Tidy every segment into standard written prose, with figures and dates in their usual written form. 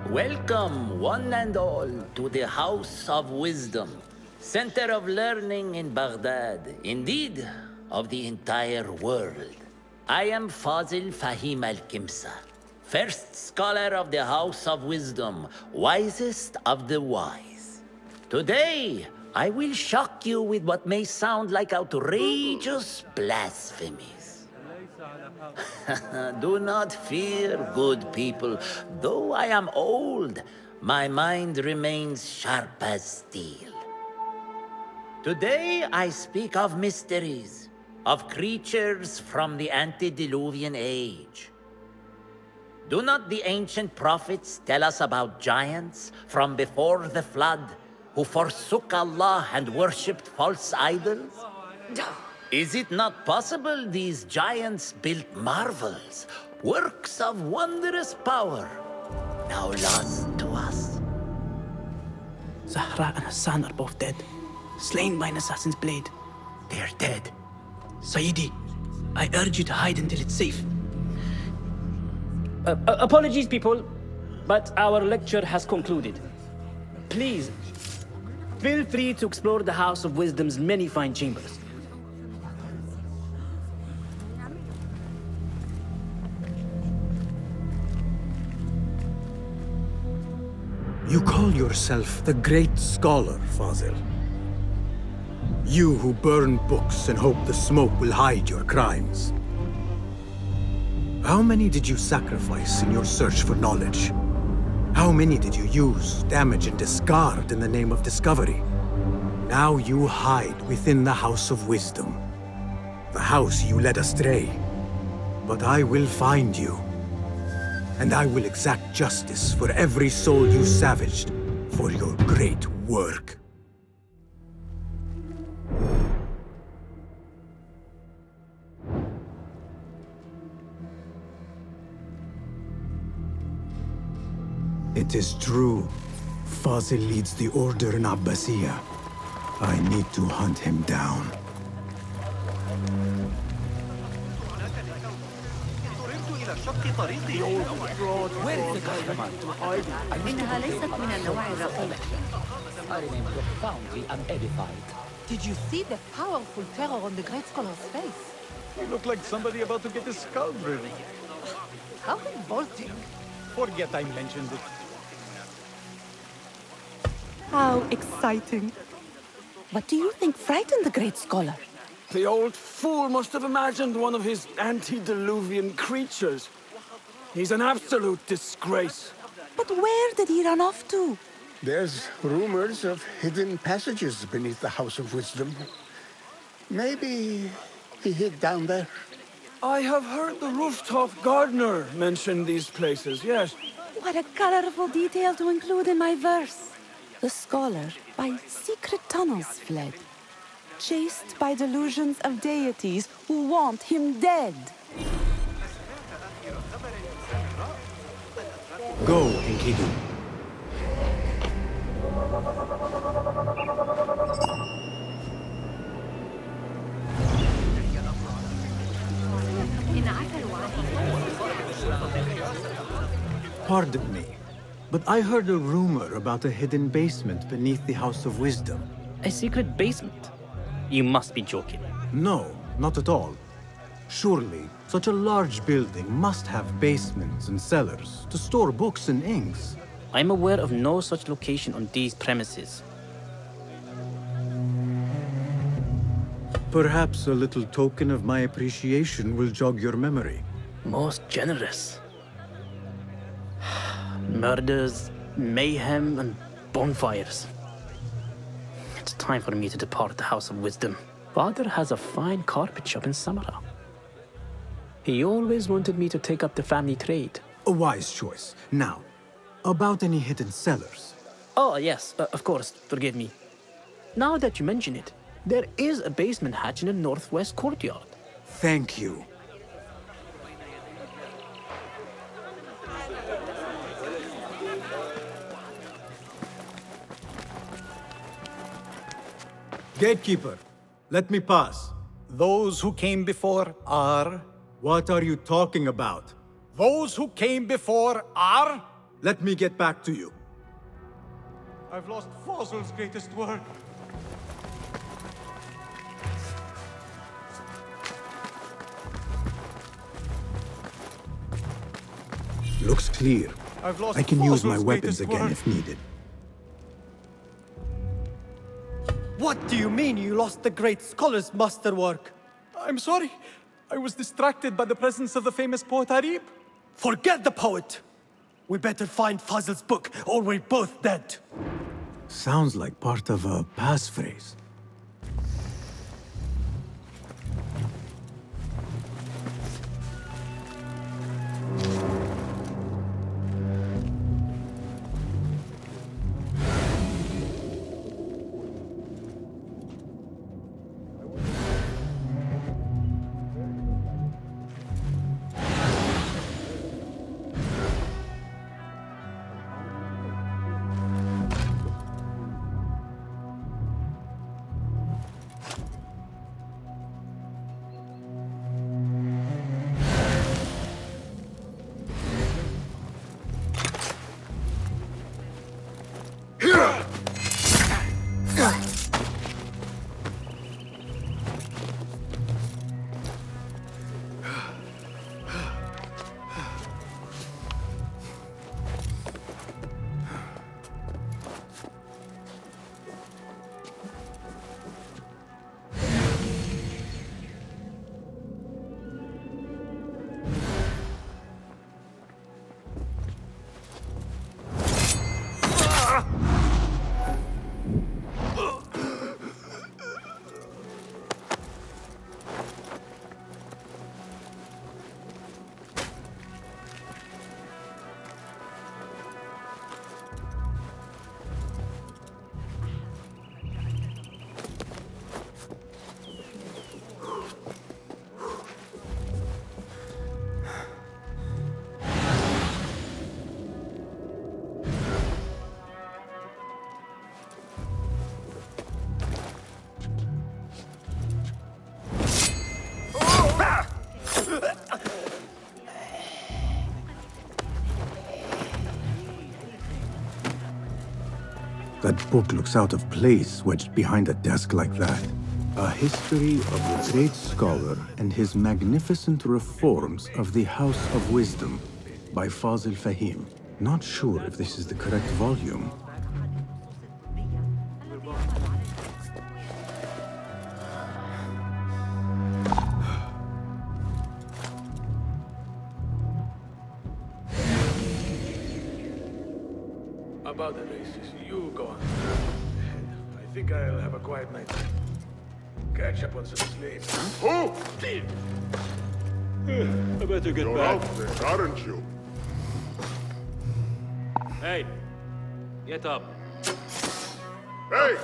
Welcome, one and all, to the House of Wisdom, center of learning in Baghdad, indeed, of the entire world. I am Fazil Fahim Al-Kimsa, first scholar of the House of Wisdom, wisest of the wise. Today, I will shock you with what may sound like outrageous blasphemies. Do not fear, good people. Though I am old, my mind remains sharp as steel. Today I speak of mysteries, of creatures from the antediluvian age. Do not the ancient prophets tell us about giants from before the flood who forsook Allah and worshipped false idols? Is it not possible these giants built marvels, works of wondrous power, now lost to us? Zahra and Hassan are both dead, slain by an assassin's blade. They're dead. Sayyidi, I urge you to hide until it's safe. Apologies, people, but our lecture has concluded. Please, feel free to explore the House of Wisdom's many fine chambers. You call yourself the great scholar, Fazil. You who burn books and hope the smoke will hide your crimes. How many did you sacrifice in your search for knowledge? How many did you use, damage, and discard in the name of discovery? Now you hide within the House of Wisdom. The house you led astray. But I will find you. And I will exact justice for every soul you savaged for your great work. It is true. Fazil leads the order in Abbasiyah. I need to hunt him down. إنها ليست من النوع الرقيق. I remain profoundly unedified. Did you see the powerful terror on the great scholar's face? He looked like somebody about to get his skull driven. How revolting. Forget I mentioned it. How exciting. What do you think frightened the great scholar? The old fool must have imagined one of his antediluvian creatures. He's an absolute disgrace. But where did he run off to? There's rumors of hidden passages beneath the House of Wisdom. Maybe he hid down there. I have heard the rooftop gardener mention these places, yes. What a colorful detail to include in my verse. The scholar by secret tunnels fled, chased by delusions of deities who want him dead. Go, Enkidu. Pardon me, but I heard a rumor about a hidden basement beneath the House of Wisdom. A secret basement? You must be joking. No, not at all. Surely, such a large building must have basements and cellars to store books and inks. I'm aware of no such location on these premises. Perhaps a little token of my appreciation will jog your memory. Most generous. Murders, mayhem, and bonfires. It's time for me to depart the House of Wisdom. Father has a fine carpet shop in Samarra. He always wanted me to take up the family trade. A wise choice. Now, about any hidden cellars? Oh, yes, of course, forgive me. Now that you mention it, there is a basement hatch in the northwest courtyard. Thank you. Gatekeeper, let me pass. Those who came before are... What are you talking about? Those who came before are... Let me get back to you. I've lost Fazil's greatest work. Looks clear. I've lost I can use my Fazil's weapons greatest again work. if needed. What do you mean you lost the great scholar's masterwork? I'm sorry. I was distracted by the presence of the famous poet Arib. Forget the poet! We better find Fazil's book, or we're both dead. Sounds like part of a passphrase. That book looks out of place wedged behind a desk like that. A history of the great scholar and his magnificent reforms of the House of Wisdom by Fazil Fahim. Not sure if this is the correct volume. About the races, you go on. I think I'll have a quiet night. Catch up on some sleep. Oh! I better get You're back. out there, aren't you? Hey, get up. Hey!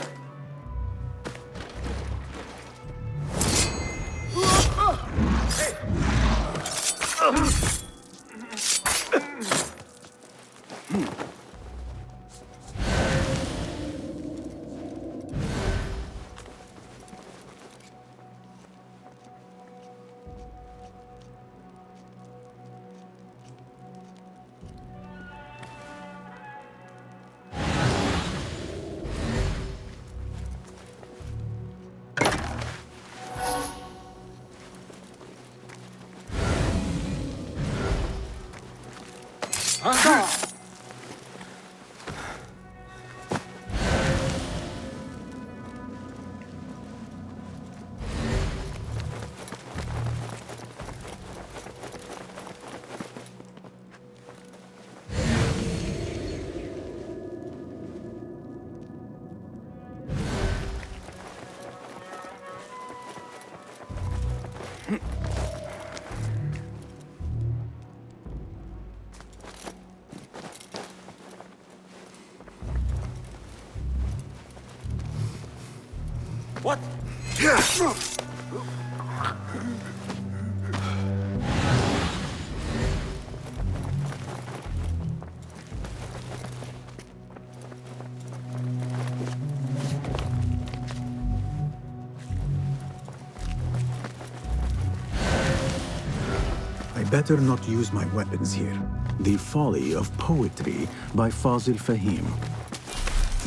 What? I better not use my weapons here. The Folly of Poetry by Fazil Fahim.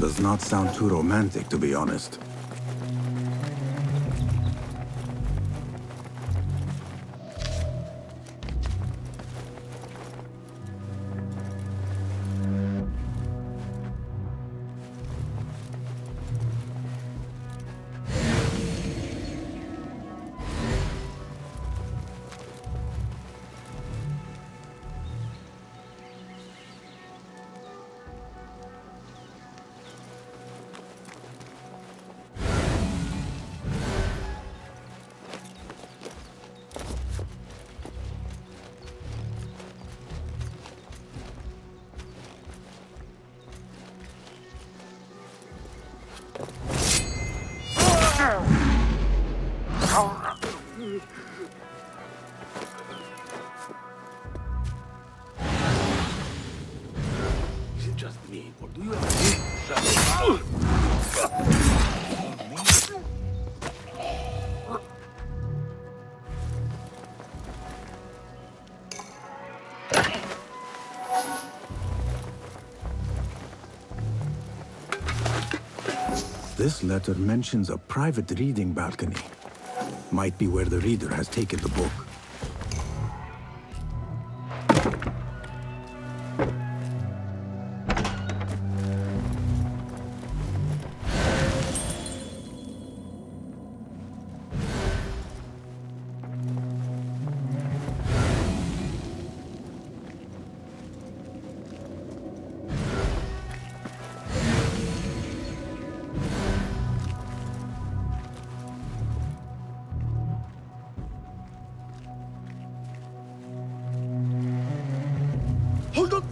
Does not sound too romantic, to be honest. Is it just me, or do you ever This letter mentions a private reading balcony. Might be where the reader has taken the book. Hold on!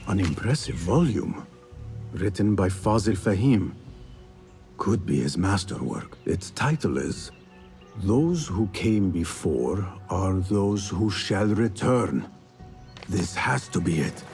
An impressive volume, written by Fazil Fahim. Could be his masterwork. Its title is, "Those who came before are those who shall return." This has to be it.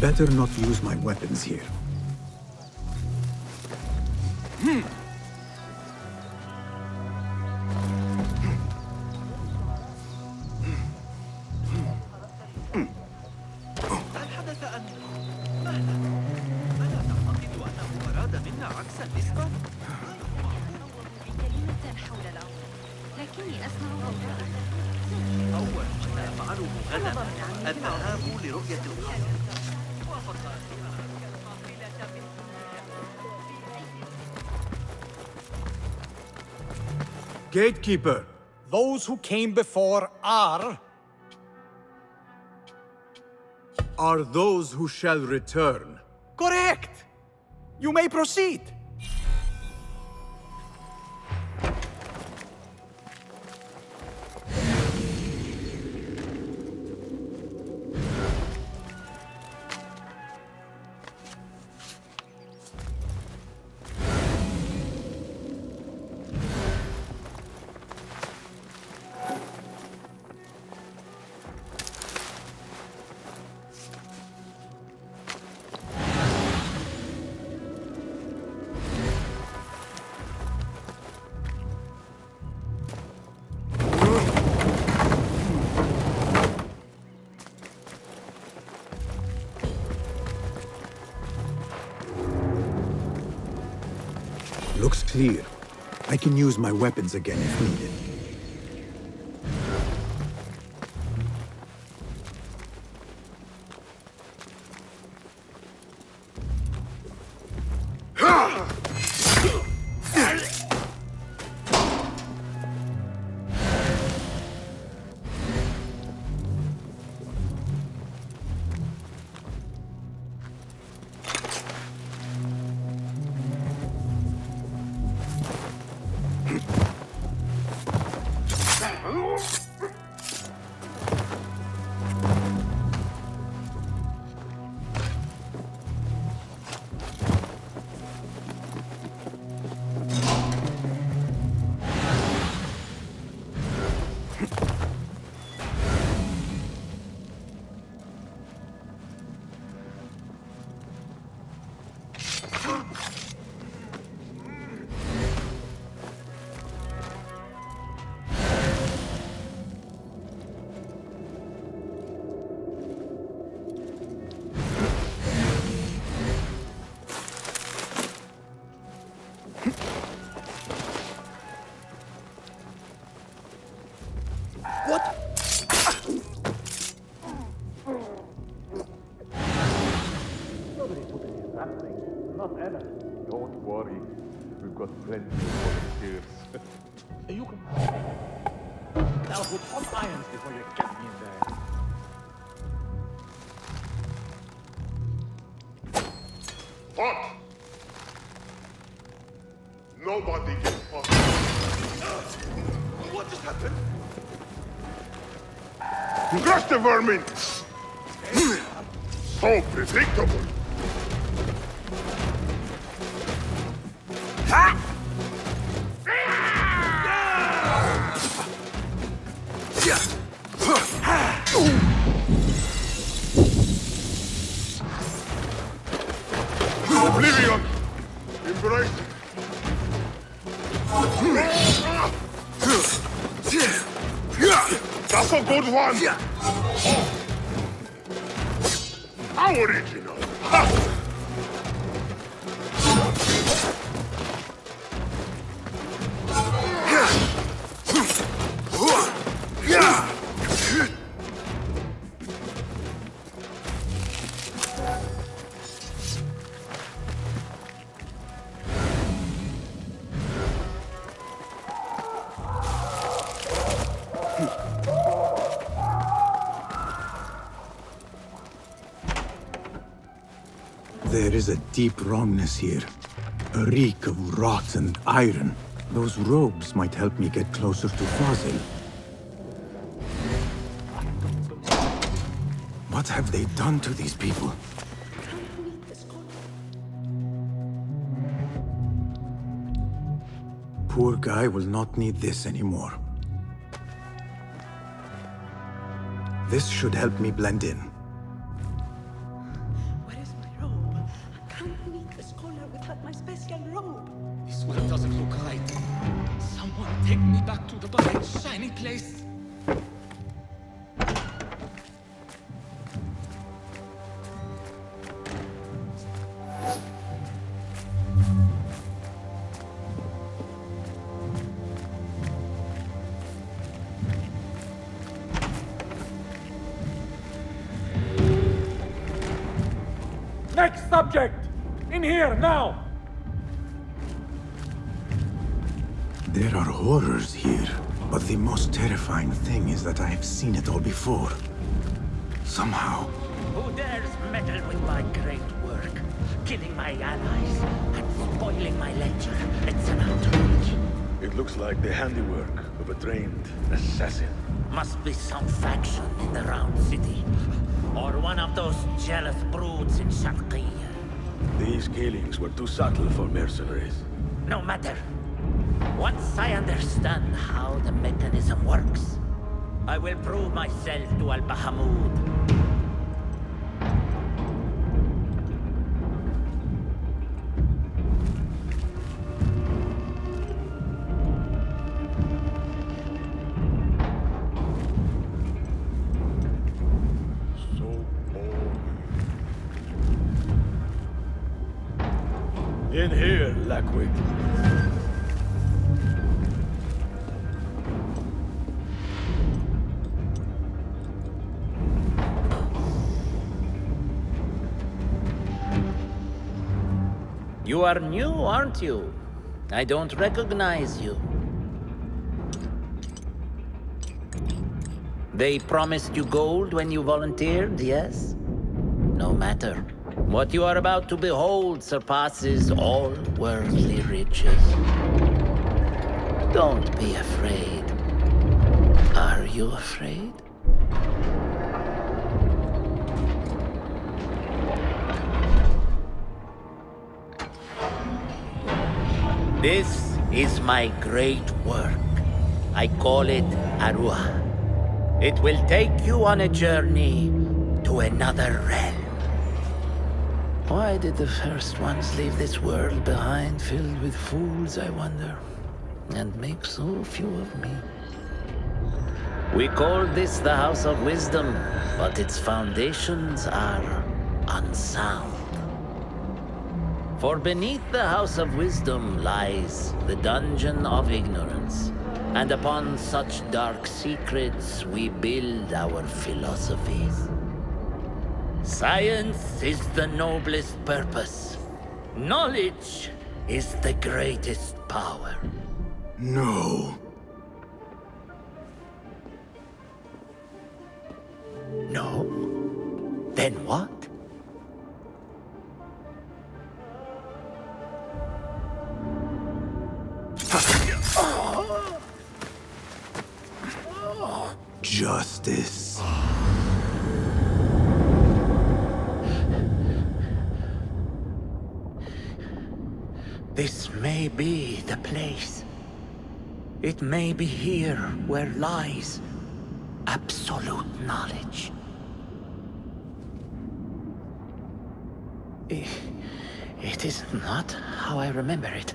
Better not use my weapons here. Gatekeeper! Those who came before are those who shall return. correct. You may proceed. Looks clear. I can use my weapons again if needed. Don't worry, we've got plenty of volunteers. You can... Now put on irons before you get me in there. What? Nobody gets past. What just happened? Crush the vermin! So predictable. Oblivion! Embrace it! That's a good one! How original! Ha! There is a deep wrongness here. A reek of rot and iron. Those robes might help me get closer to Fazil. What have they done to these people? Poor guy will not need this anymore. This should help me blend in. Where is my robe? I can't meet the scholar without my special robe. This world doesn't look right. Someone take me back to the bright, shiny place. Next subject! In here, now! There are horrors here, but the most terrifying thing is that I have seen it all before. Somehow. Who dares meddle with my great work? Killing my allies and spoiling my lecture. It's an outrage. It looks like the handiwork of a trained assassin. Must be some faction in the Round City. Or one of those jealous broods in Sharqiyya. These killings were too subtle for mercenaries. No matter. Once I understand how the mechanism works, I will prove myself to Al-Bahamud. In here, Lackwig. You are new, aren't you? I don't recognize you. They promised you gold when you volunteered, yes? No matter. What you are about to behold surpasses all worldly riches. Don't be afraid. Are you afraid? This is my great work. I call it Arua. It will take you on a journey to another realm. Why did the first ones leave this world behind, filled with fools, I wonder, and make so few of me? We called this the House of Wisdom, but its foundations are unsound. For beneath the House of Wisdom lies the Dungeon of Ignorance, and upon such dark secrets we build our philosophies. Science is the noblest purpose. Knowledge is the greatest power. No. No? Then what? Justice. This may be the place. It may be here where lies absolute knowledge. It is not how I remember it.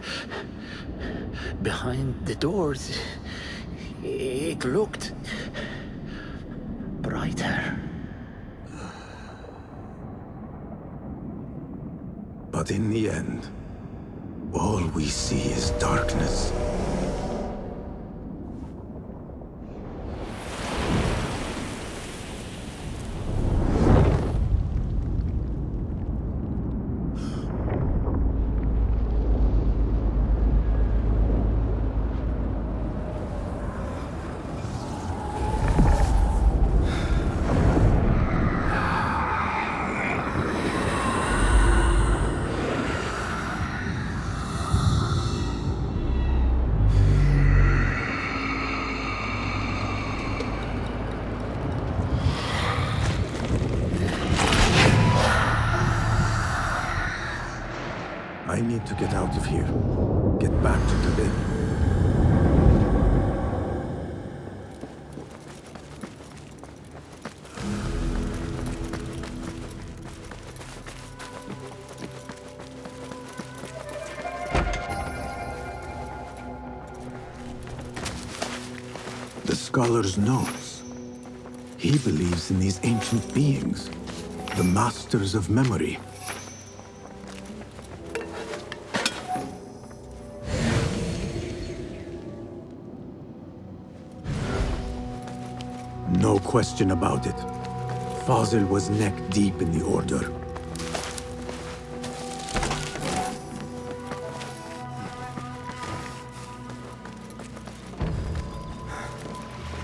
Behind the doors, it looked brighter. But in the end, all we see is darkness. I need to get out of here. Get back to the bed. The scholar's notes. He believes in these ancient beings, the masters of memory. No question about it. Fazil was neck deep in the Order.